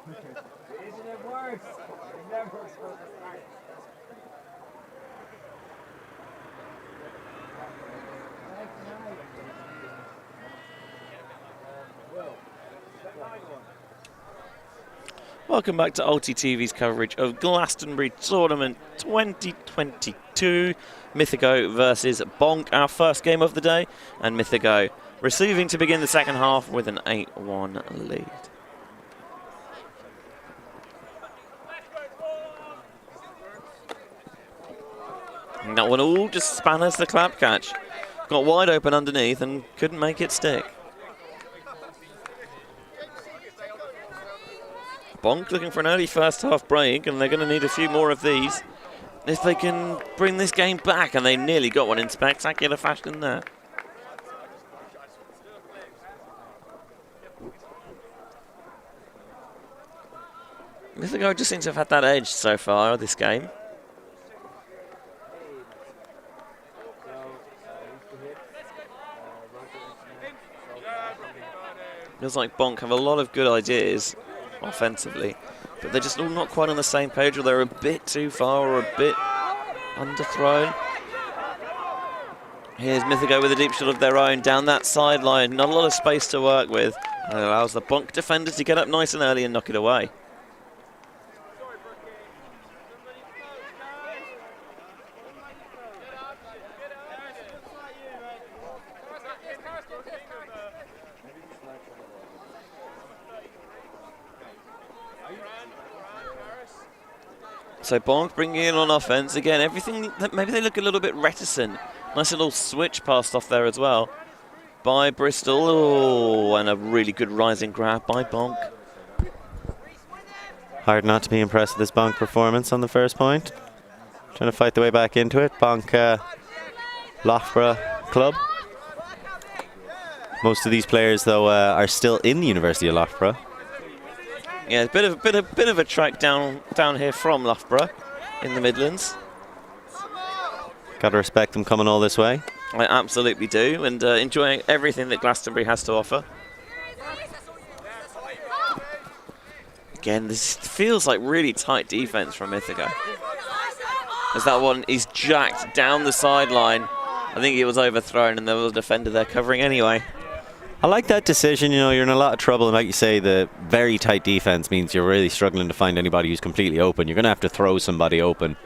Isn't it worse? It never works. Welcome back to Ulti TV's coverage of Glastonbury Tournament 2022. Mythago versus BONK, our first game of the day, and Mythago receiving to begin the second half with an 8-1 lead. And that one all just spanners the clap catch. Got wide open underneath and couldn't make it stick. BONK looking for an early first half break, and they're going to need a few more of these if they can bring this game back, and they nearly got one in spectacular fashion there. Mythago just seems to have had that edge so far this game. Feels like BONK have a lot of good ideas offensively, but they're just all not quite on the same page, or they're a bit too far or a bit underthrown. Here's Mythago with a deep shot of their own down that sideline. Not a lot of space to work with. And it allows the BONK defenders to get up nice and early and knock it away. So BONK bringing in on offense again. Everything that maybe they look a little bit reticent. Nice little switch passed off there as well by Bristol. Oh, and a really good rising grab by BONK. Hard not to be impressed with this BONK performance on the first point. Trying to fight the way back into it. BONK Loughborough club. Most of these players, though, are still in the University of Loughborough. Yeah, a bit of a trek down here from Loughborough in the Midlands. Got to respect them coming all this way. I absolutely do, and enjoying everything that Glastonbury has to offer. Again, this feels like really tight defense from Mythago. As that one is jacked down the sideline. I think it was overthrown, and there was a defender there covering anyway. I like that decision. You know, you're in a lot of trouble, and like you say, the very tight defense means you're really struggling to find anybody who's completely open. You're going to have to throw somebody open.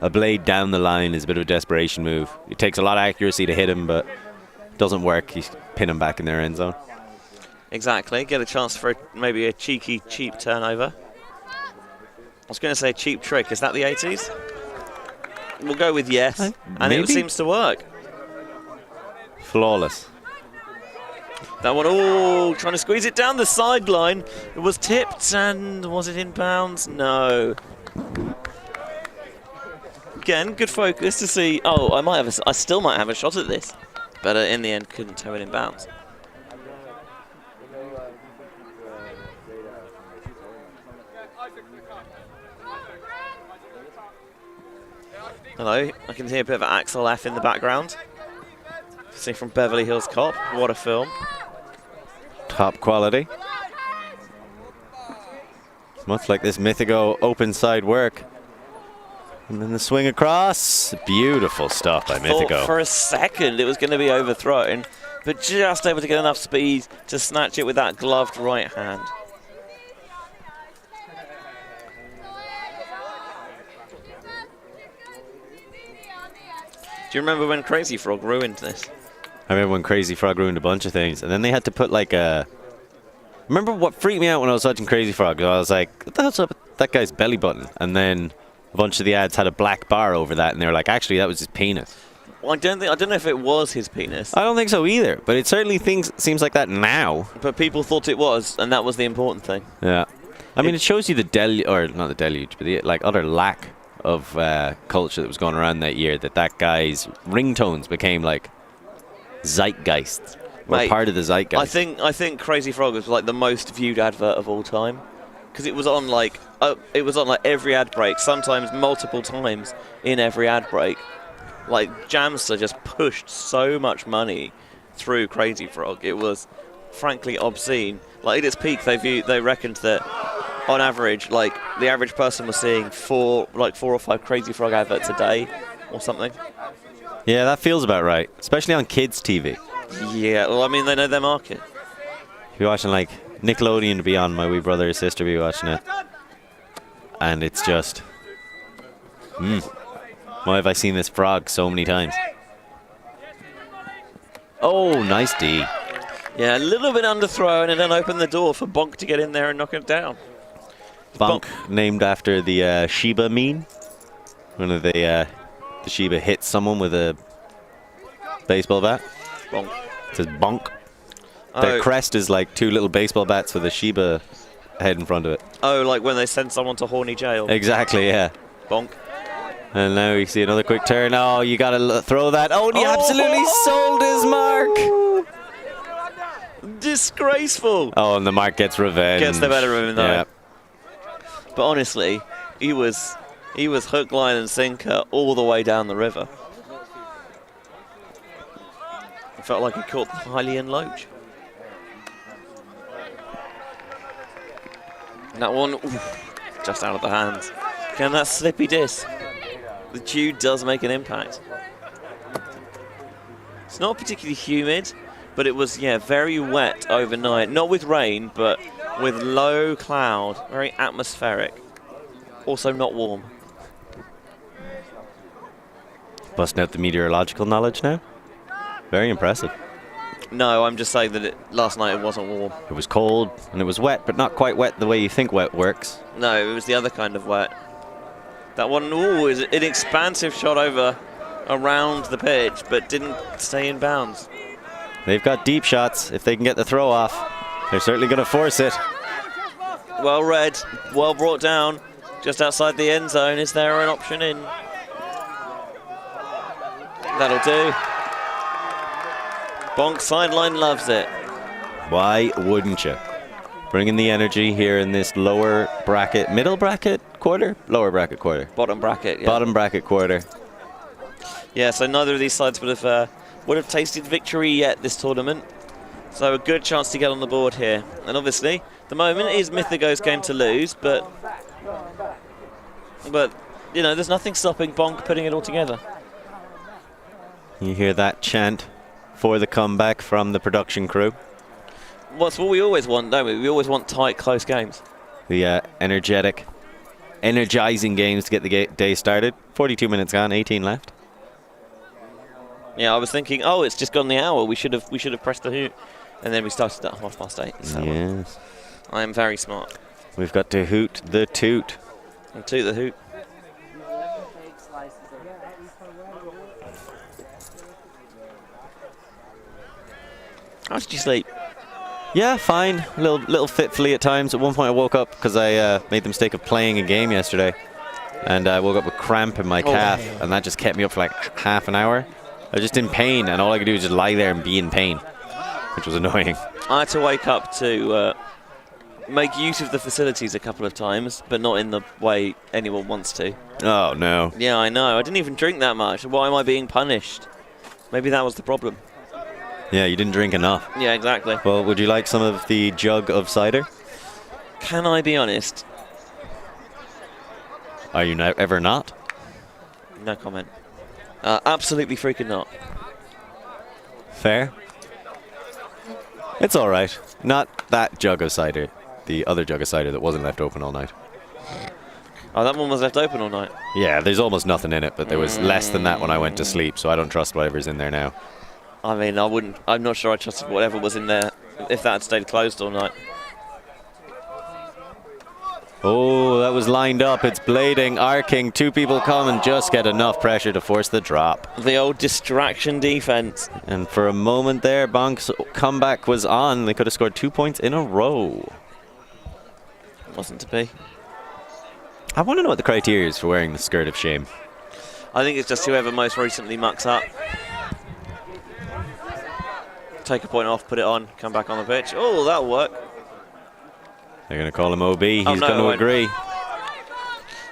A blade down the line is a bit of a desperation move. It takes a lot of accuracy to hit him, but it doesn't work. You pin him back in their end zone. Exactly. Get a chance for maybe a cheeky, cheap turnover. I was going to say cheap trick. Is that the 80s? We'll go with yes, and maybe. It seems to work. Flawless. That one, oh, trying to squeeze it down the sideline. It was tipped, and was it in bounds? No. Again, good focus to see. Oh, I still might have a shot at this, but in the end, couldn't tow it in bounds. Hello, I can hear a bit of Axel F in the background. See from Beverly Hills Cop. What a film. Top quality. Much like this Mythago open side work. And then the swing across. Beautiful stuff by Mythago. Thought for a second it was going to be overthrown, but just able to get enough speed to snatch it with that gloved right hand. Do you remember when Crazy Frog ruined this? I remember when Crazy Frog ruined a bunch of things, and then they had to put like a... Remember what freaked me out when I was watching Crazy Frog? I was like, what the hell's up with that guy's belly button? And then a bunch of the ads had a black bar over that, and they were like, actually, that was his penis. Well, I don't know if it was his penis. I don't think so either, but it certainly seems like that now. But people thought it was, and that was the important thing. Yeah. I mean, it shows you the deluge, or not the deluge, but the like utter lack of culture that was going around that year, that guy's ringtones became like zeitgeist. Or part of the zeitgeist. I think Crazy Frog was like the most viewed advert of all time, because it was on like every ad break, sometimes multiple times in every ad break. Like Jamster just pushed so much money through Crazy Frog. It was frankly obscene. Like at its peak, they reckoned that on average, like the average person was seeing four or five Crazy Frog adverts a day or something. Yeah, that feels about right, especially on kids' TV. Yeah, well, I mean, they know their market. If you're watching like Nickelodeon to be on, my wee brother or sister be watching it, and it's just, why have I seen this frog so many times? Oh, nice D. Yeah, a little bit underthrown and then open the door for Bonk to get in there and knock it down. BONK, named after the Shiba meme. When the Shiba hits someone with a baseball bat. Bonk. It says BONK. Their crest is like two little baseball bats with a Shiba head in front of it. Oh, like when they send someone to horny jail. Exactly, yeah. Bonk. And now you see another quick turn. Oh, you gotta throw that. Oh, and he absolutely sold his mark. Disgraceful. Oh, and the mark gets revenge. Gets the better of him, though. Yeah. But honestly, he was hook, line, and sinker all the way down the river. It felt like he caught the Hylian Loach. And that one, just out of the hands. Can that slippy disc? The dew does make an impact. It's not particularly humid, but it was, yeah, very wet overnight. Not with rain, but with low cloud. Very atmospheric. Also not warm. Busting out the meteorological knowledge now. Very impressive. No, I'm just saying that last night it wasn't warm. It was cold and it was wet, but not quite wet the way you think wet works. No, it was the other kind of wet. That one, ooh, is an expansive shot over around the pitch, but didn't stay in bounds. They've got deep shots. If they can get the throw off, they're certainly going to force it. Well read, well brought down, just outside the end zone. Is there an option in? That'll do. Bonk sideline loves it. Why wouldn't you? Bringing the energy here in this lower bracket, middle bracket quarter? Lower bracket quarter. Bottom bracket, yeah. Bottom bracket quarter. Yeah, so neither of these sides would have tasted victory yet this tournament. So a good chance to get on the board here. And obviously, the moment is Mythago's game to lose, but you know, there's nothing stopping Bonk putting it all together. You hear that chant for the comeback from the production crew. What's what we always want, don't we? We always want tight, close games. The energizing games to get the day started. 42 minutes gone, 18 left. Yeah, I was thinking, oh, it's just gone the hour. We should have pressed the hoot, and then we started at 8:30. So yes. I am very smart. We've got to hoot the toot. And toot the hoot. How did you sleep? Yeah, fine. A little fitfully at times. At one point I woke up because I made the mistake of playing a game yesterday. And I woke up with cramp in my calf, and that just kept me up for like half an hour. I was just in pain, and all I could do was just lie there and be in pain, which was annoying. I had to wake up to make use of the facilities a couple of times, but not in the way anyone wants to. Oh, no. Yeah, I know. I didn't even drink that much. Why am I being punished? Maybe that was the problem. Yeah, you didn't drink enough. Yeah, exactly. Well, would you like some of the jug of cider? Can I be honest? Are you ever not? No comment. Absolutely freaking not. Fair. It's all right. Not that jug of cider. The other jug of cider that wasn't left open all night. Oh, that one was left open all night. Yeah, there's almost nothing in it, but there was less than that when I went to sleep, so I don't trust whatever's in there now. I mean, I'm not sure I trusted whatever was in there if that had stayed closed all night. Oh, that was lined up. It's blading, arcing. Two people come and just get enough pressure to force the drop. The old distraction defense. And for a moment there, BONK's comeback was on. They could have scored 2 points in a row. Wasn't to be. I want to know what the criteria is for wearing the skirt of shame. I think it's just whoever most recently mucks up. Take a point off, put it on, come back on the pitch. Oh, that'll work. They're going to call him OB. He's no, going to agree.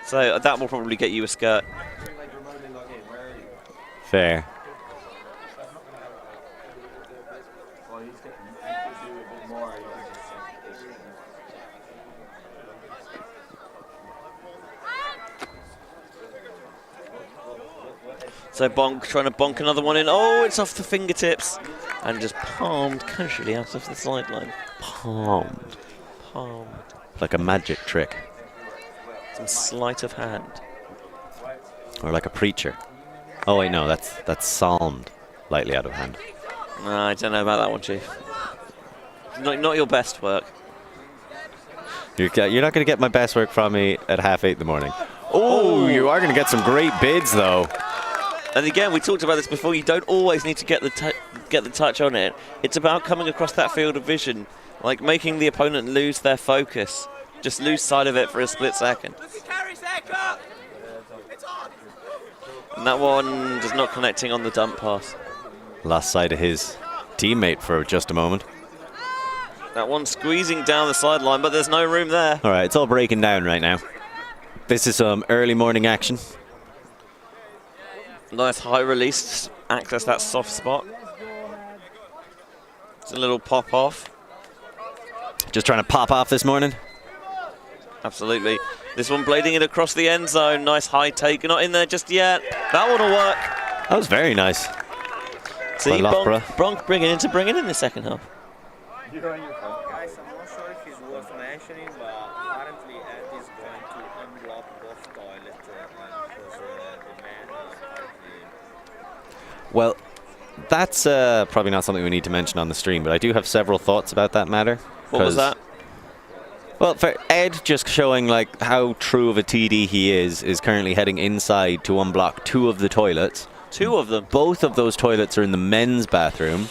So that will probably get you a skirt. Fair. So BONK trying to bonk another one in. Oh, it's off the fingertips. And just palmed casually out of the sideline. Palmed. Palmed. Like a magic trick. Some sleight of hand. Or like a preacher. Oh wait, no, that's psalmed. Lightly out of hand. No, I don't know about that one, Chief. Not your best work. You're not going to get my best work from me at 8:30 in the morning. Oh, you are going to get some great bids, though. And again, we talked about this before. You don't always need to get the touch on it. It's about coming across that field of vision, like making the opponent lose their focus, just lose sight of it for a split second. And that one just not connecting on the dump pass. Lost sight of his teammate for just a moment. That one squeezing down the sideline, but there's no room there. All right, it's all breaking down right now. This is some early morning action. Nice high release, access that soft spot. It's a little pop off. Just trying to pop off this morning. Absolutely. This one blading it across the end zone. Nice high take, not in there just yet. That one will work. That was very nice. See, BONK bringing in the second half. You're on your phone. Guys, I'm not sure if it's worth mentioning, but apparently Ed is going to unblock both toilets because the man apparently... Well, that's probably not something we need to mention on the stream, but I do have several thoughts about that matter. What was that? Well, for Ed, just showing like how true of a TD he is currently heading inside to unblock 2 of the toilets. 2 of them? Both of those toilets are in the men's bathroom.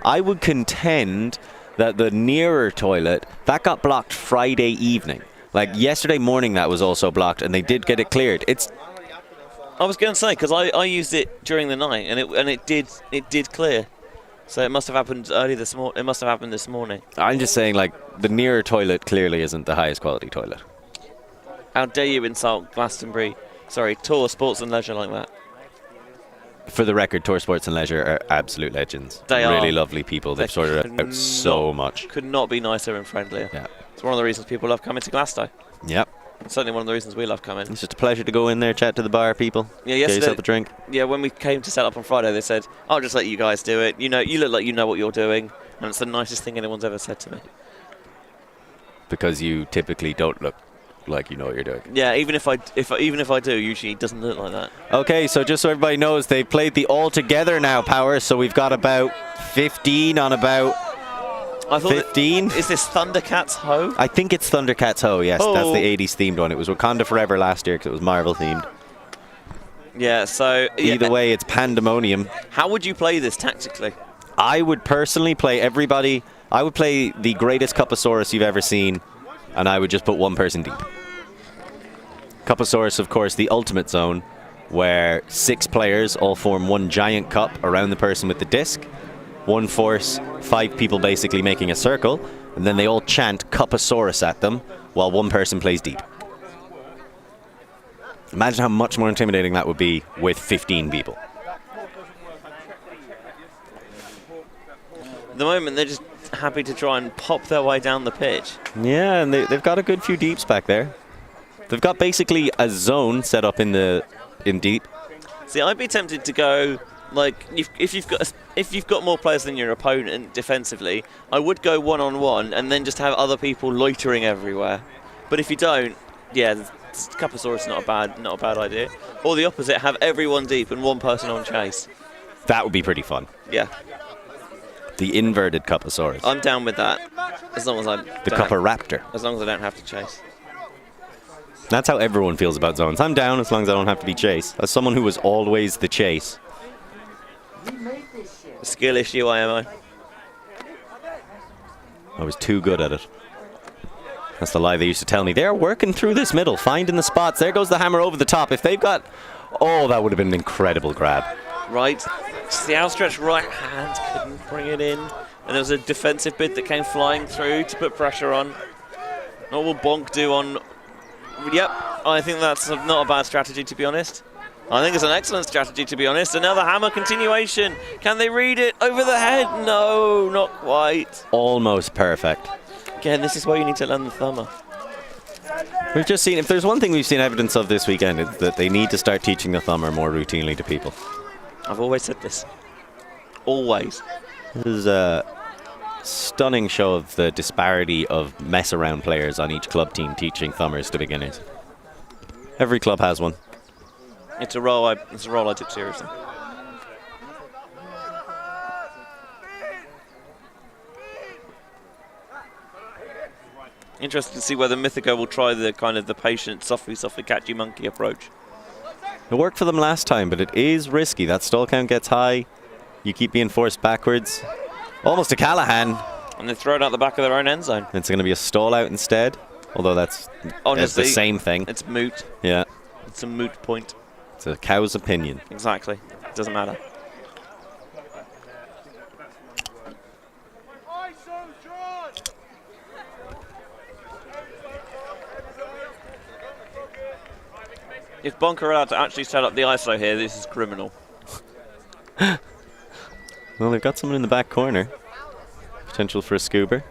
I would contend that the nearer toilet, that got blocked Friday evening. Like yesterday morning that was also blocked and they did get it cleared. I was going to say, because I used it during the night and it did clear. So it must have happened early this morning. It must have happened this morning. I'm just saying, like, the nearer toilet clearly isn't the highest quality toilet. How dare you insult Glastonbury, Tor Sports and Leisure like that? For the record, Tor Sports and Leisure are absolute legends. They are. Really lovely people. They've sorted it out so much. Could not be nicer and friendlier. Yeah. It's one of the reasons people love coming to Glasto. Yep. It's certainly one of the reasons we love coming. It's just a pleasure to go in there, chat to the bar people. Yeah, get yourself a drink. Yeah, when we came to set up on Friday, they said, "I'll just let you guys do it. You know, you look like you know what you're doing," and it's the nicest thing anyone's ever said to me. Because you typically don't look like you know what you're doing. Yeah, even if I do, usually it doesn't look like that. Okay, so just so everybody knows, they've played the all together now power, so we've got about 15 on about 15. Is this Thundercats Ho? I think it's Thundercats Ho, yes. Oh. That's the 80s themed one. It was Wakanda Forever last year because it was Marvel themed. Yeah, so... Either way, it's pandemonium. How would you play this tactically? I would personally play everybody. I would play the greatest Cuposaurus you've ever seen, and I would just put one person deep. Cuposaurus, of course, the ultimate zone, where 6 players all form one giant cup around the person with the disc. 1 force, 5 people basically making a circle, and then they all chant Cuposaurus at them while one person plays deep. Imagine how much more intimidating that would be with 15 people. At the moment, they're just happy to try and pop their way down the pitch. Yeah, and they've got a good few deeps back there. They've got basically a zone set up in deep. See, I'd be tempted to go... Like, if you've got more players than your opponent defensively, I would go one-on-one and then just have other people loitering everywhere. But if you don't, yeah, Cuposaurus is not a bad idea. Or the opposite, have everyone deep and one person on chase. That would be pretty fun. Yeah. The inverted Cuposaurus. I'm down with that. As long as I the Cuporaptor. As long as I don't have to chase. That's how everyone feels about zones. I'm down as long as I don't have to be chased. As someone who was always the chase. A skill issue, I was too good at it. That's the lie they used to tell me. They're working through this middle, finding the spots. There goes the hammer over the top. If they've got... Oh, that would have been an incredible grab. Right. Just the outstretched right hand couldn't bring it in. And there was a defensive bid that came flying through to put pressure on. What will BONK do on... Yep, I think that's not a bad strategy, to be honest. I think it's an excellent strategy, to be honest. Another hammer continuation. Can they read it over the head? No, not quite. Almost perfect. Again, this is why you need to learn the thumber. We've just seen, if there's one thing we've seen evidence of this weekend, it's that they need to start teaching the thumber more routinely to people. I've always said this. Always. This is a stunning show of the disparity of mess-around players on each club team teaching thumbers to beginners. Every club has one. It's a role I took seriously. Interesting to see whether Mythago will try the kind of the patient, softly catchy monkey approach. It worked for them last time, but it is risky. That stall count gets high. You keep being forced backwards. Almost to Callahan. And they throw it out the back of their own end zone. It's going to be a stall out instead. Although that's honestly the same thing. It's moot. Yeah. It's a moot point. It's a cow's opinion. Exactly. It doesn't matter. If BONK are allowed to actually set up the ISO here, this is criminal. Well, they've got someone in the back corner. Potential for a scuba.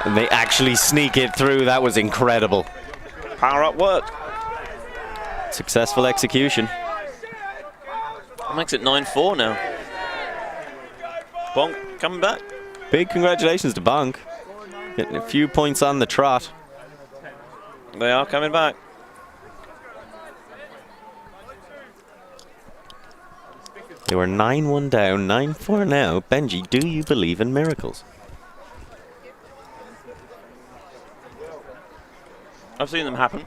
And they actually sneak it through. That was incredible. Power up work. Successful execution. That makes it 9-4 now. BONK coming back. Big congratulations to BONK. Getting a few points on the trot. They are coming back. They were 9-1 down, 9-4 now. Benji, do you believe in miracles? I've seen them happen.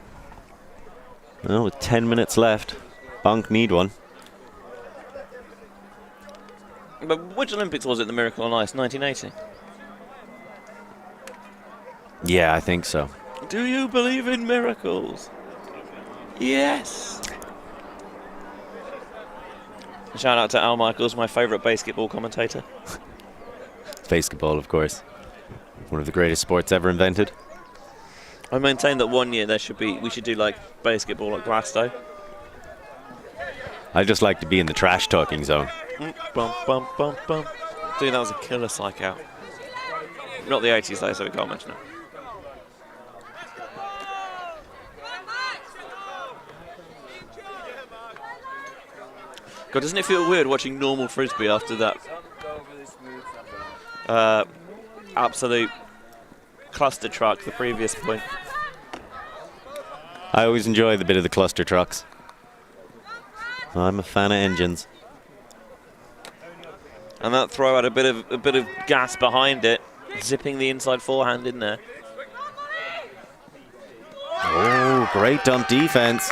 Well, with 10 minutes left, BONK need one. But which Olympics was it, the Miracle on Ice? 1980? Yeah, I think so. Do you believe in miracles? Yes. Shout out to Al Michaels, my favourite basketball commentator. Basketball, of course. One of the greatest sports ever invented. I maintain that one year we should do like basketball at Glasto. I just like to be in the trash talking zone. Bum, bum, bum, bum. Dude, that was a killer psych out. Not the 80s though, so we can't mention it. God, doesn't it feel weird watching normal frisbee after that absolute cluster truck the previous point? I always enjoy the bit of the cluster trucks. I'm a fan of engines. And that throw had a bit of gas behind it, zipping the inside forehand in there. Oh, great dump defense.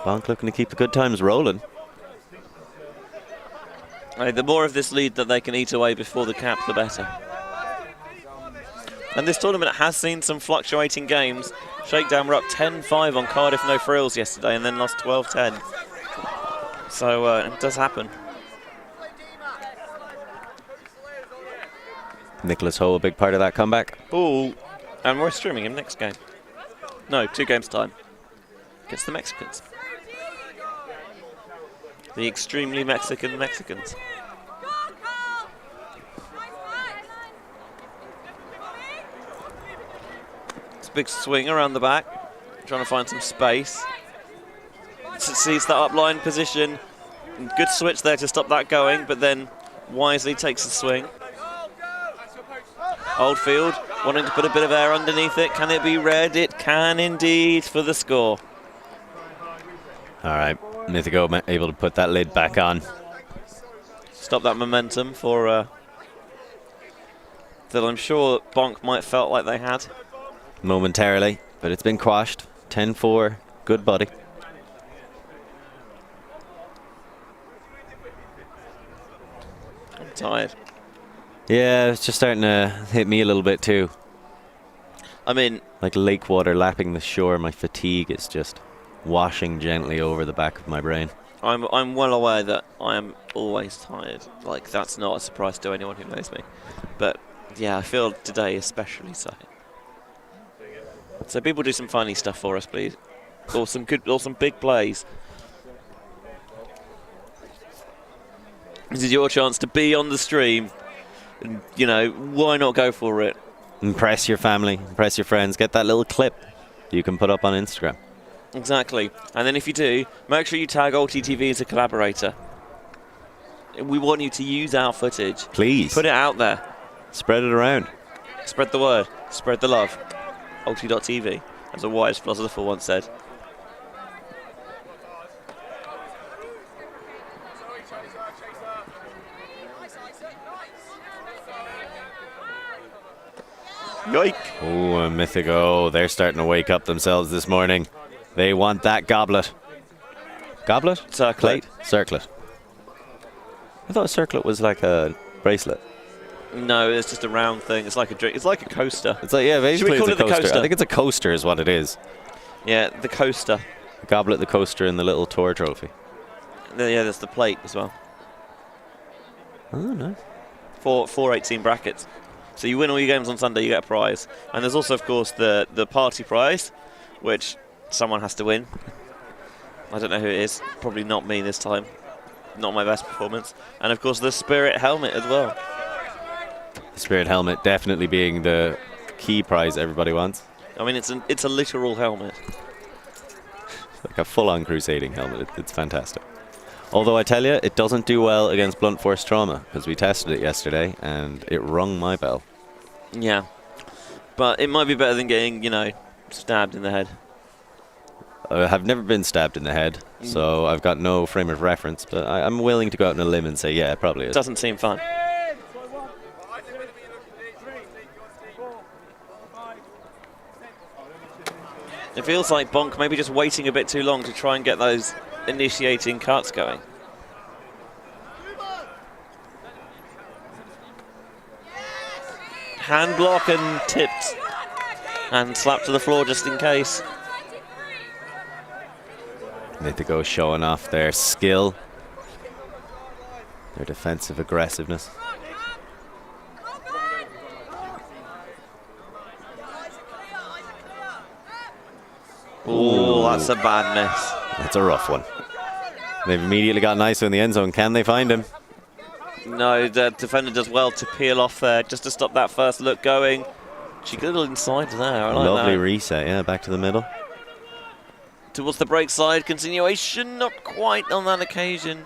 BONK looking to keep the good times rolling. The more of this lead that they can eat away before the cap, the better. And this tournament has seen some fluctuating games. Shakedown were up 10-5 on Cardiff No Frills yesterday and then lost 12-10. So it does happen. Nicholas Ho, a big part of that comeback. Oh, and we're streaming him next game. No, 2 games time. Against the Mexicans. The extremely Mexican Mexicans. It's a big swing around the back, trying to find some space. Sees that upline position. Good switch there to stop that going, but then wisely takes the swing. Oldfield wanting to put a bit of air underneath it. Can it be red? It can indeed for the score. All right, Mythago able to put that lid back on. Stop that momentum for that I'm sure BONK might felt like they had. Momentarily, but it's been quashed. 10-4, good buddy. I'm tired. Yeah, it's just starting to hit me a little bit too. I mean, like lake water lapping the shore, my fatigue is just washing gently over the back of my brain. I'm well aware that I am always tired. Like, that's not a surprise to anyone who knows me. But yeah, I feel today especially so. So people do some funny stuff for us, please. Or some big plays. This is your chance to be on the stream. And, you know, why not go for it? Impress your family, impress your friends, get that little clip you can put up on Instagram. Exactly. And then if you do, make sure you tag UltiTV as a collaborator. We want you to use our footage. Please. Put it out there. Spread it around. Spread the word. Spread the love. Ulti.tv, as a wise philosopher once said. Yoik. Oh, and Mythago, they're starting to wake up themselves this morning. They want that goblet. Goblet? Circlet. Plate? Circlet. I thought a circlet was like a bracelet. No, it's just a round thing. It's like a drink. It's like a coaster. It's like, yeah, basically Should we it's call a it the coaster. coaster? I think it's a coaster is what it is. Yeah, the coaster. The goblet, the coaster, and the little Tor trophy. Yeah, there's the plate as well. Oh, nice. Four 18 brackets. So you win all your games on Sunday, you get a prize. And there's also, of course, the party prize, which someone has to win. I don't know who it is. Probably not me this time. Not my best performance. And, of course, the Spirit helmet as well. The Spirit helmet definitely being the key prize everybody wants. I mean, it's a literal helmet. It's like a full-on crusading helmet. It's fantastic. Although I tell you, it doesn't do well against blunt force trauma, because we tested it yesterday, and it rung my bell. Yeah. But it might be better than getting, stabbed in the head. I have never been stabbed in the head, so I've got no frame of reference, but I'm willing to go out on a limb and say, yeah, it probably is. Doesn't seem fun. It feels like BONK maybe just waiting a bit too long to try and get those initiating cuts going. Hand block and tipped. And slapped to the floor just in case. Mythago showing off their skill, their defensive aggressiveness. Ooh, that's a bad miss. That's a rough one. They've immediately got Niso in the end zone. Can they find him? No, the defender does well to peel off there just to stop that first look going. She got a little inside there. I like Lovely that. reset, yeah, back to the middle. Towards the break side, continuation, not quite on that occasion.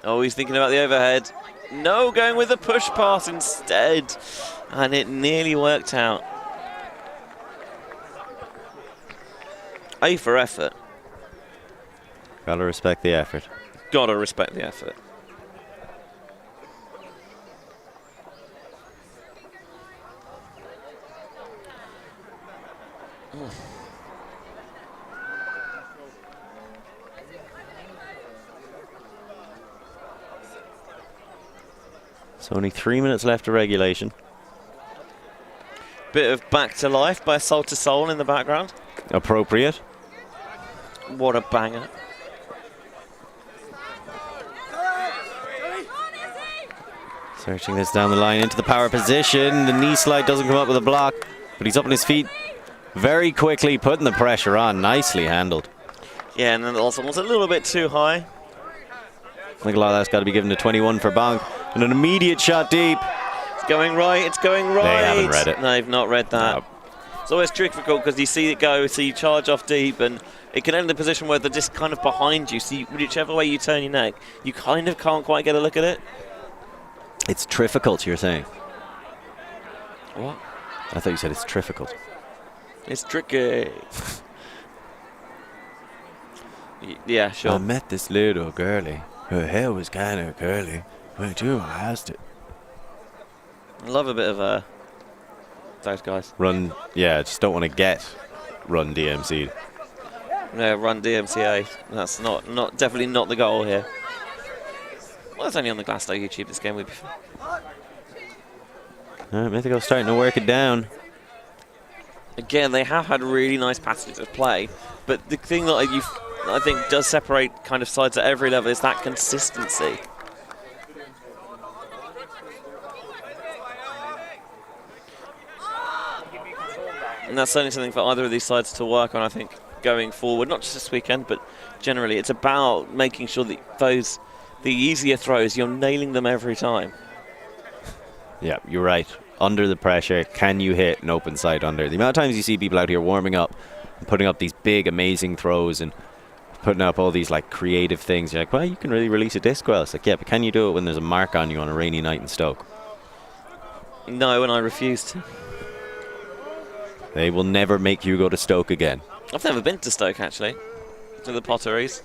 Oh, he's thinking about the overhead. No, going with the push pass instead. And it nearly worked out. A for effort. Gotta respect the effort. Gotta respect the effort. So only 3 minutes left of regulation. Bit of Back to Life by Soul to Soul in the background. Appropriate. What a banger. Searching this down the line into the power position. The knee slide doesn't come up with a block, but he's up on his feet very quickly, putting the pressure on. Nicely handled. Yeah, and then also was a little bit too high. I think a lot of that's got to be given to 21 for BONK. And an immediate shot deep. It's going right, it's going right. They haven't read it. No, they've not read that. No. It's always difficult because you see it go, so you charge off deep, and it can end in a position where they're just kind of behind you. So whichever way you turn your neck, you kind of can't quite get a look at it. It's difficult, you're saying? What? I thought you said it's difficult. It's tricky. Yeah, sure. I met this little girlie. Her hair was kind of curly, but you asked it. I love a bit of those guys. Run, yeah, just don't want to get run DMC'd. Yeah, run DMCA. That's definitely not the goal here. Well, it's only on the Glasto YouTube. This game would be fun. All right, Mythago starting to work it down. Again, they have had really nice passages of play, but the thing that I think does separate kind of sides at every level is that consistency. And that's certainly something for either of these sides to work on, I think, going forward. Not just this weekend, but generally. It's about making sure that the easier throws, you're nailing them every time. Yeah, you're right. Under the pressure, can you hit an open side under? The amount of times you see people out here warming up putting up these big, amazing throws and putting up all these like creative things. You're like, well, you can really release a disc well. It's like, yeah, but can you do it when there's a mark on you on a rainy night in Stoke? No, and I refuse to. They will never make you go to Stoke again. I've never been to Stoke, actually, to the Potteries.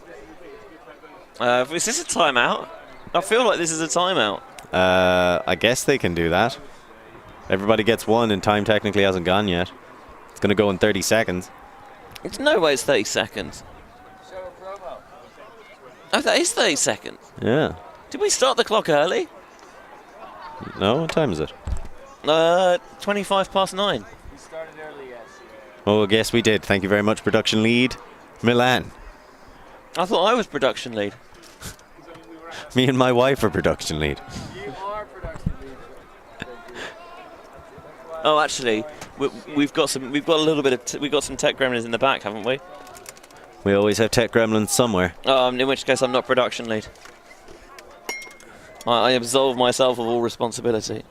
Is this a timeout? I feel like this is a timeout. I guess they can do that. Everybody gets one and time technically hasn't gone yet. It's going to go in 30 seconds. It's no way it's 30 seconds. Oh, that is 30 seconds. Yeah. Did we start the clock early? No, what time is it? 25 past 9. We started early, yes. Oh, I guess we did. Thank you very much, production lead. Milan. I thought I was production lead. Me and my wife are production lead. You are production lead. Oh, actually, we've got some tech gremlins in the back, haven't we? We always have tech gremlins somewhere. In which case I'm not production lead. I absolve myself of all responsibility.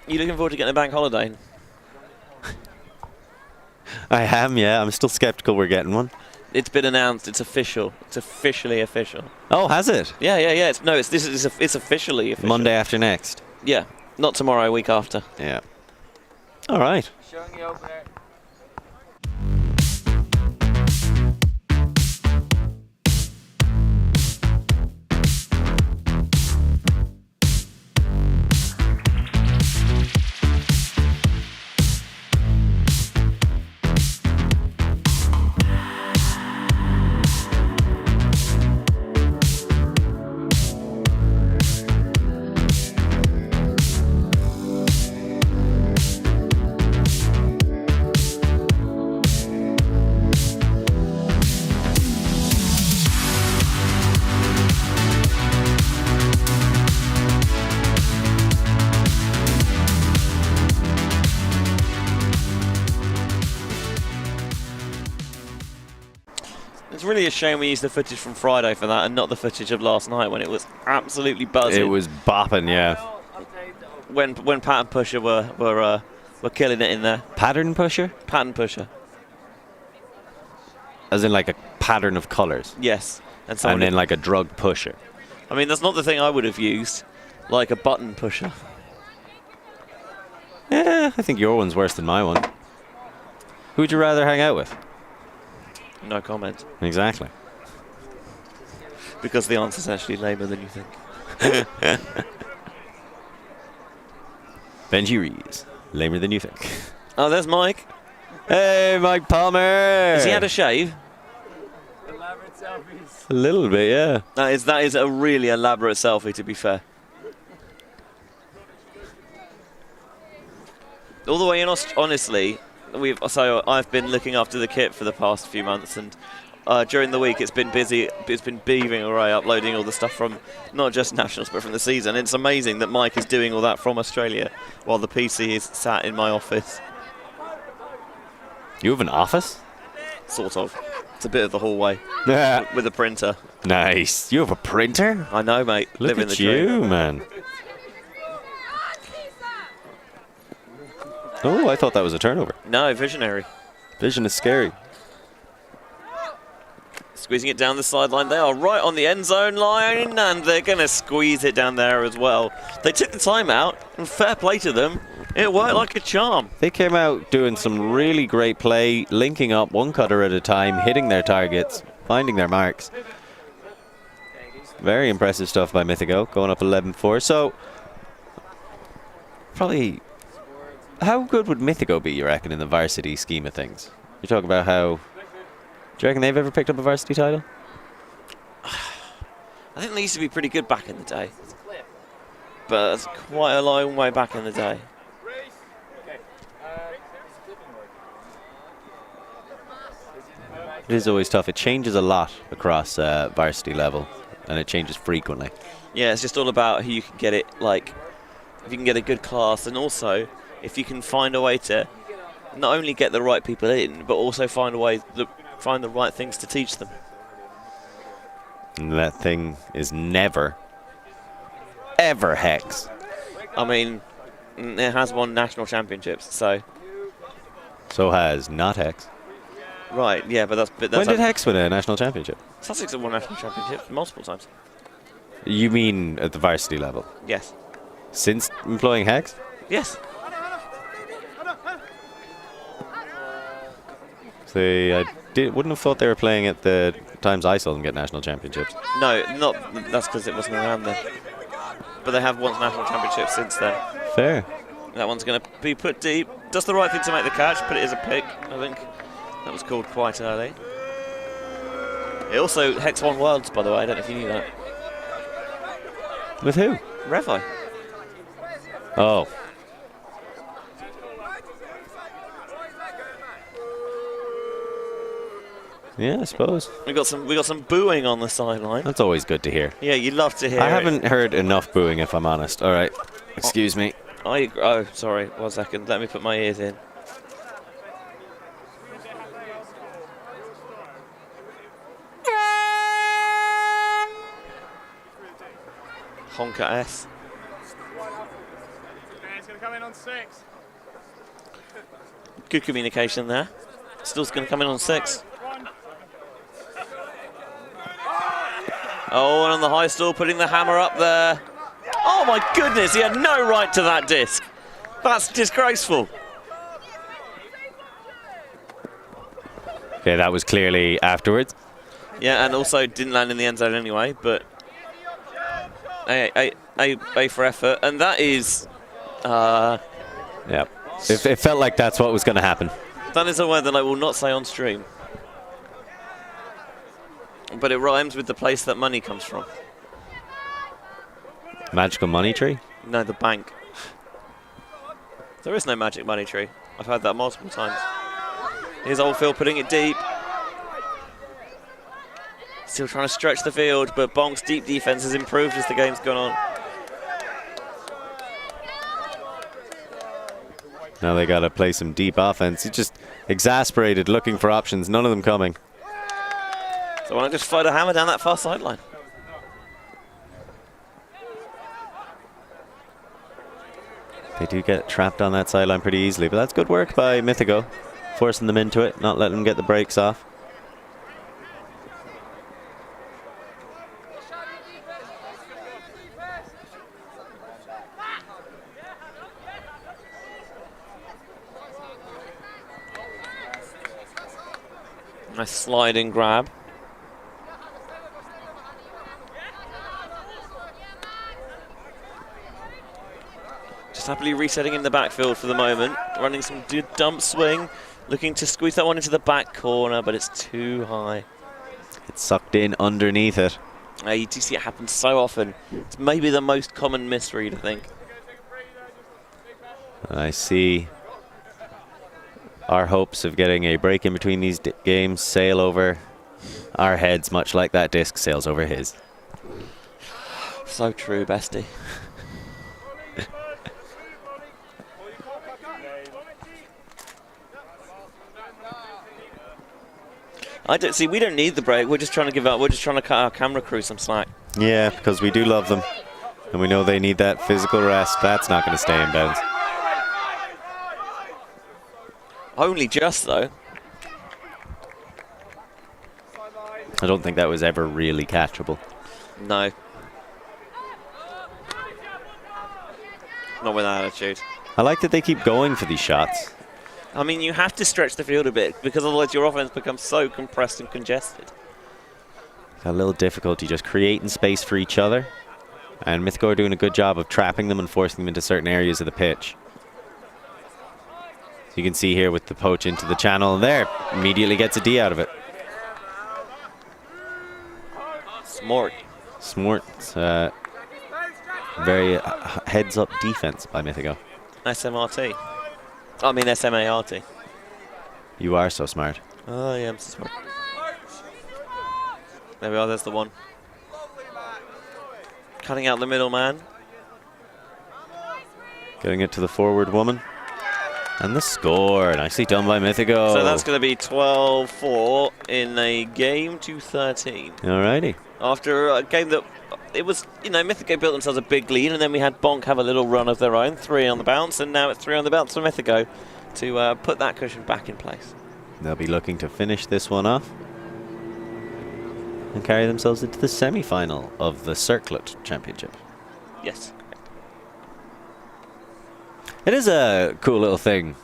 You looking forward to getting a bank holiday? I am, yeah. I'm still skeptical we're getting one. It's been announced. It's official. It's officially official. Oh, has it? Yeah. It's officially official. Monday after next. Yeah, not tomorrow. Week after. Yeah. All right. Showing the opener. It's really a shame we used the footage from Friday for that and not the footage of last night when it was absolutely buzzing. It was bopping, yeah. When Pattern Pusher were killing it in there. Pattern pusher? Pattern Pusher. As in like a pattern of colours. Yes. And then like a drug pusher. I mean, that's not the thing I would have used. Like a button pusher. Yeah, I think your one's worse than my one. Who'd you rather hang out with? No comment. Exactly. Because the answer's actually lamer than you think. Benji Rees. Lamer than you think. Oh, there's Mike. Hey, Mike Palmer! Has he had a shave? Elaborate selfies. A little bit, yeah. That is a really elaborate selfie, to be fair. All the way in, honestly, I've been looking after the kit for the past few months, and during the week it's been busy. It's been beaving away, uploading all the stuff from not just nationals but from the season. It's amazing that Mike is doing all that from Australia while the PC is sat in my office. You have an office? Sort of. It's a bit of the hallway Yeah. with a printer. Nice. You have a printer? I know, mate. Look Living at the dream. you, man. Oh, I thought that was a turnover. No, visionary. Vision is scary. Squeezing it down the sideline. They are right on the end zone line, and they're going to squeeze it down there as well. They took the time out, and fair play to them. It worked like a charm. They came out doing some really great play, linking up one cutter at a time, hitting their targets, finding their marks. Very impressive stuff by Mythago, going up 11-4. So, probably, how good would Mythago be, you reckon, in the varsity scheme of things? You talk about how, do you reckon they've ever picked up a varsity title? I think they used to be pretty good back in the day. But that's quite a long way back in the day. It is always tough. It changes a lot across varsity level, and it changes frequently. Yeah, it's just all about who you can get it, like, if you can get a good class, and also if you can find a way to not only get the right people in, but also find a way, find the right things to teach them. And that thing is never, ever Hex. I mean, it has won national championships, so. So has not Hex. Right, yeah, but that's. When did Hex win a national championship? Sussex have won national championships multiple times. You mean at the varsity level? Yes. Since employing Hex? Yes. See, I wouldn't have thought they were playing at the times I saw them get national championships. No, not. That's because it wasn't around then. But they have won national championships since then. Fair. That one's going to be put deep. Does the right thing to make the catch. Put it as a pick. I think that was called quite early. It also Hex won Worlds, by the way. I don't know if you knew that. With who? Revo. Oh. Yeah, I suppose. We got some booing on the sideline. That's always good to hear. Yeah, you love to hear. I haven't heard enough booing, if I'm honest. All right. Excuse me. Oh, sorry. 1 second. Let me put my ears in. Honker S. It's going to come in on 6. Good communication there. Still's going to come in on 6. Oh, and on the high stall, putting the hammer up there. Oh my goodness, he had no right to that disc. That's disgraceful. Okay, that was clearly afterwards. Yeah, and also didn't land in the end zone anyway, but A for effort, and that is... Yeah. It felt like that's what was going to happen. That is a word that I will not say on stream. But it rhymes with the place that money comes from. Magical money tree? No, the bank. There is no magic money tree. I've heard that multiple times. Here's Oldfield putting it deep. Still trying to stretch the field, but Bonk's deep defense has improved as the game's gone on. Now they got to play some deep offense. He's just exasperated, looking for options, none of them coming. So why not just float a hammer down that far sideline? They do get trapped on that sideline pretty easily, but that's good work by Mythago, forcing them into it, not letting them get the breaks off. Nice sliding grab. Just happily resetting in the backfield for the moment. Running some good dump swing. Looking to squeeze that one into the back corner, but it's too high. It's sucked in underneath it. You do see it happen so often. It's maybe the most common misread, I think. I see our hopes of getting a break in between these games sail over our heads, much like that disc sails over his. So true, bestie. We don't need the break. We're just trying to cut our camera crew some slack. Yeah, because we do love them. And we know they need that physical rest. That's not going to stay in bounds. Only just, though. I don't think that was ever really catchable. No. Not with that attitude. I like that they keep going for these shots. I mean, you have to stretch the field a bit because otherwise your offense becomes so compressed and congested. Got a little difficulty just creating space for each other. And Mythago are doing a good job of trapping them and forcing them into certain areas of the pitch. So you can see here with the poach into the channel, and there, immediately gets a D out of it. Smart. Very heads-up defense by Mythago. SMRT. I mean SMART. You are so smart. Oh, yeah, I'm so smart. There we are, there's the one. Cutting out the middle man. Getting it to the forward woman. And the score, nicely done by Mythago. So that's going to be 12-4 in a game to 13. Alrighty. After a game that, it was, you know, Mythago built themselves a big lead, and then we had BONK have a little run of their own, 3 on the bounce, and now it's 3 on the bounce for Mythago to put that cushion back in place. They'll be looking to finish this one off and carry themselves into the semi-final of the Circlet Championship. Yes. It is a cool little thing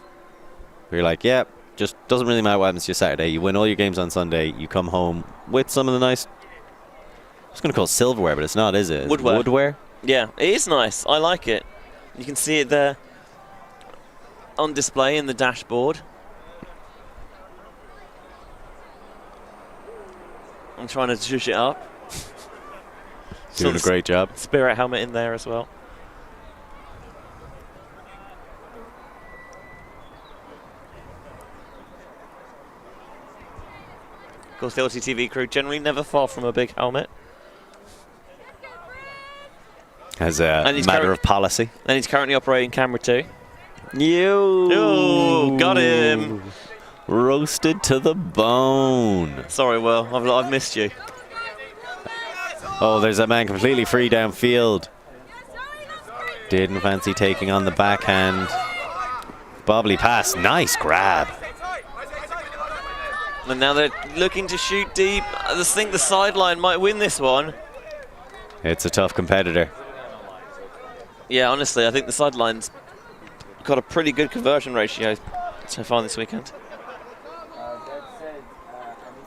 where you're like, yeah, just doesn't really matter what happens to you Saturday. You win all your games on Sunday. You come home with some of the nice, I was going to call it silverware, but it's not, is it? Woodware. Woodware? Yeah, it is nice. I like it. You can see it there on display in the dashboard. I'm trying to shush it up. Doing a great job. Spirit helmet in there as well. Of course, the LTTV crew generally never far from a big helmet. As a matter of policy. And he's currently operating camera 2. You got him. Roasted to the bone. Sorry, Will. I've missed you. Oh, there's that man completely free downfield. Didn't fancy taking on the backhand. Bobbly pass. Nice grab. And now they're looking to shoot deep. I just think the sideline might win this one. It's a tough competitor. Yeah, honestly, I think the sideline's got a pretty good conversion ratio so far this weekend.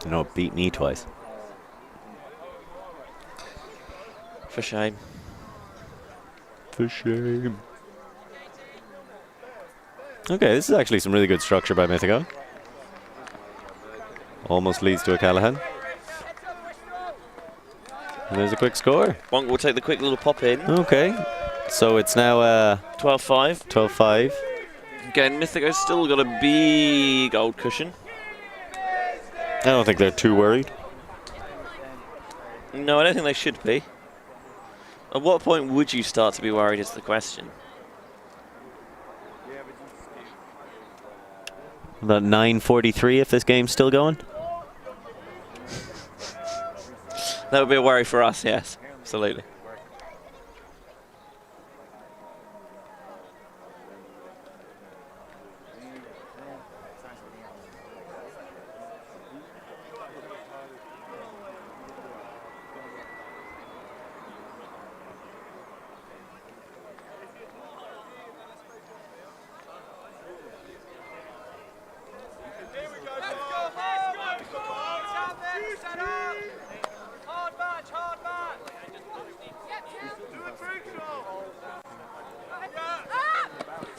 No, it beat me twice. For shame. For shame. Okay, this is actually some really good structure by Mythago. Almost leads to a Callahan. And there's a quick score. BONK will take the quick little pop in. Okay. So it's now 12-5. 12-5. Again, Mythago's still got a big old cushion. I don't think they're too worried. No, I don't think they should be. At what point would you start to be worried is the question. About 9:43 if this game's still going. That would be a worry for us, yes. Absolutely.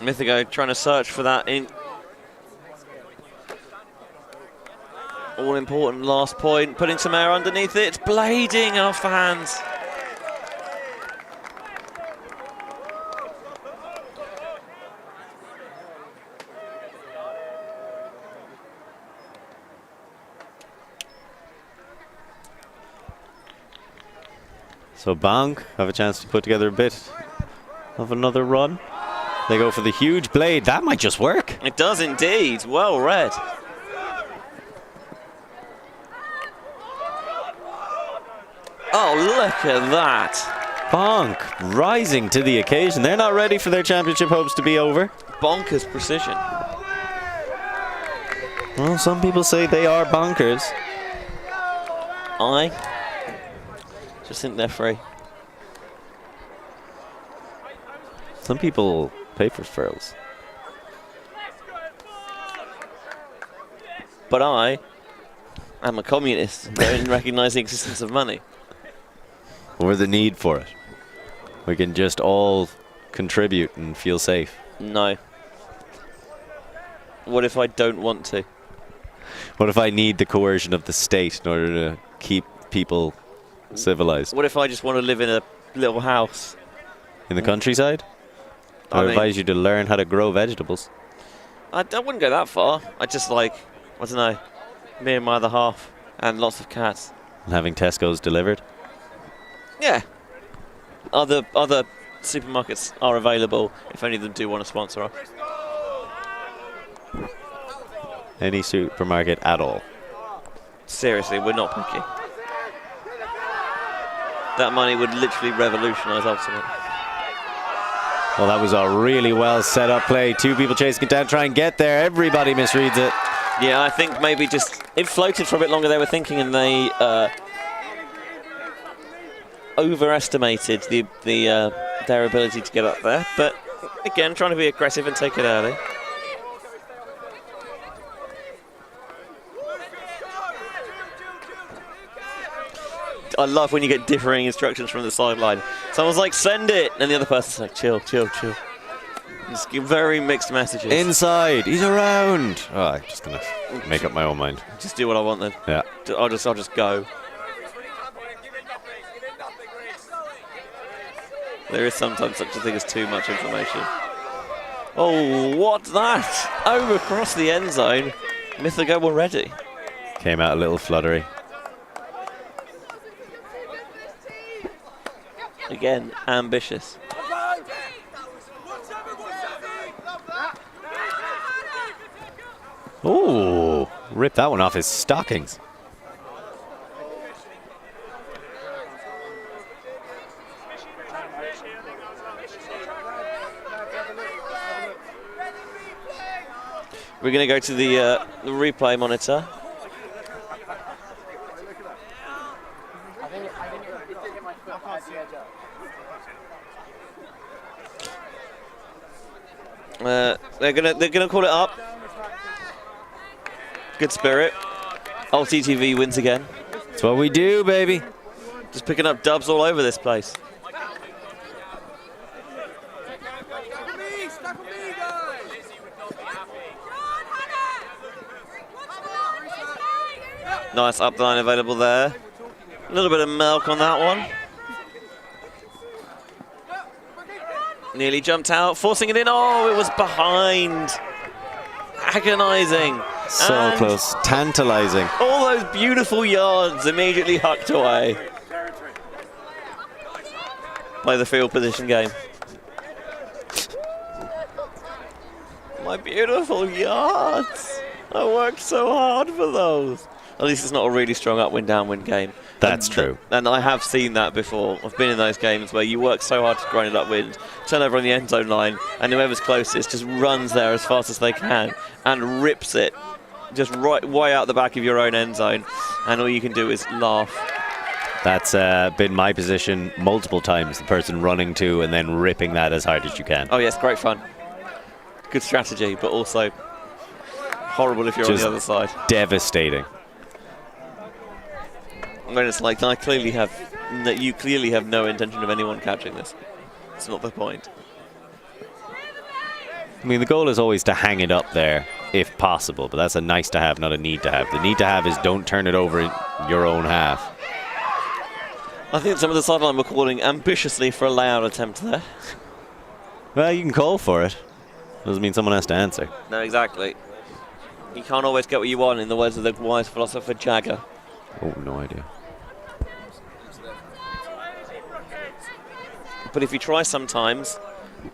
Mythago trying to search for that all-important last point, putting some air underneath it. It's blading off the hands. So BONK have a chance to put together a bit of another run. They go for the huge blade. That might just work. It does indeed. Well read. Oh, look at that. BONK rising to the occasion. They're not ready for their championship hopes to be over. Bonkers precision. Well, some people say they are bonkers. I just think they're free. Some people pay for frills. But I am a communist and don't recognise the existence of money. Or the need for it. We can just all contribute and feel safe. No. What if I don't want to? What if I need the coercion of the state in order to keep people civilized? What if I just want to live in a little house? In the countryside? I advise you to learn how to grow vegetables. I wouldn't go that far. I just like, I don't know, me and my other half and lots of cats. And having Tesco's delivered? Yeah. Other supermarkets are available if any of them do want to sponsor us. any supermarket at all. Seriously, we're not picky. That money would literally revolutionise Ultimate. Well, that was a really well set up play. Two people chasing it down, try and get there. Everybody misreads it. Yeah, I think maybe just it floated for a bit longer, they were thinking, and they overestimated their ability to get up there. But again, trying to be aggressive and take it early. I love when you get differing instructions from the sideline. Someone's like, send it, and the other person's like, chill, chill, chill. Just give very mixed messages. Inside, he's around. Oh, I'm just gonna make up my own mind. Just do what I want then. Yeah. I'll just go. There is sometimes such a thing as too much information. Oh, what's that? Over across the end zone. Mythago already. Came out a little fluttery. Again, ambitious. Oh, ripped that one off his stockings. We're going to go to the replay monitor. They're gonna call it up. Good spirit. Ulti TV wins again. That's what we do, baby. Just picking up dubs all over this place. Nice up the line available there. A little bit of milk on that one. Nearly jumped out, forcing it in. Oh, it was behind. Agonizing. So and close. Tantalizing. all those beautiful yards immediately hucked away by the field position game. My beautiful yards. I worked so hard for those. At least it's not a really strong upwind downwind game. That's true. And I have seen that before. I've been in those games where you work so hard to grind it upwind, turn over on the end zone line, and whoever's closest just runs there as fast as they can and rips it just right way out the back of your own end zone, and all you can do is laugh. That's been my position multiple times, the person running to and then ripping that as hard as you can. Oh yes, great fun. Good strategy, but also horrible if you're Just on the other side. Devastating. When it's like, you clearly have no intention of anyone catching this. It's not the point. I mean, the goal is always to hang it up there, if possible, but that's a nice to have, not a need to have. The need to have is don't turn it over in your own half. I think some of the sideline were calling ambitiously for a layout attempt there. Well, you can call for it. Doesn't mean someone has to answer. No, exactly. You can't always get what you want, in the words of the wise philosopher Jagger. Oh, no idea. But if you try sometimes,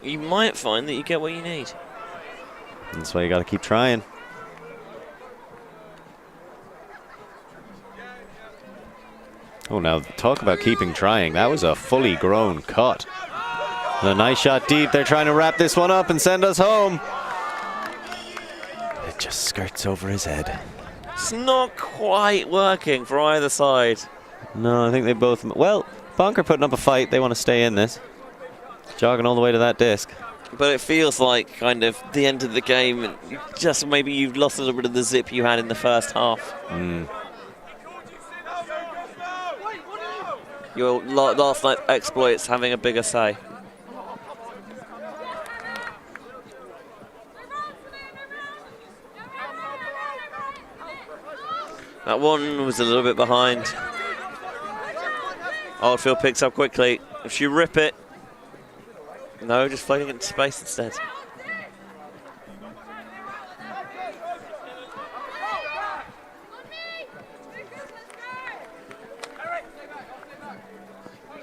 you might find that you get what you need. That's why you got to keep trying. Oh, now talk about keeping trying. That was a fully grown cut. And a nice shot deep. They're trying to wrap this one up and send us home. It just skirts over his head. It's not quite working for either side. No, I think they both... Well, BONK are putting up a fight. They want to stay in this. Jogging all the way to that disc. But it feels like kind of the end of the game. Just maybe you've lost a little bit of the zip you had in the first half. Your last night's exploits having a bigger say. That one was a little bit behind. Oldfield picks up quickly. If she rip it. No, just floating into space instead.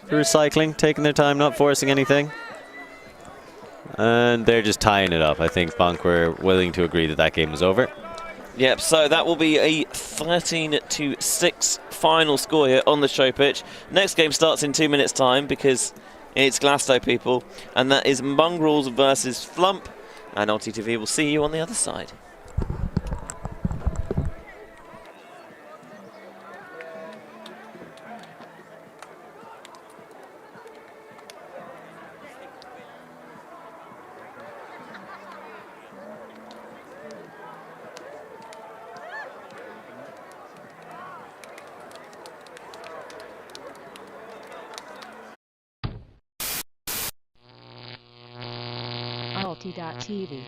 Recycling, taking their time, not forcing anything. And they're just tying it up. I think BONK were willing to agree that that game was over. Yep, so that will be a 13-6 final score here on the show pitch. Next game starts in 2 minutes' time because it's Glasto, people, and that is Mongrels versus Flump, and LTTV will see you on the other side. Alti.tv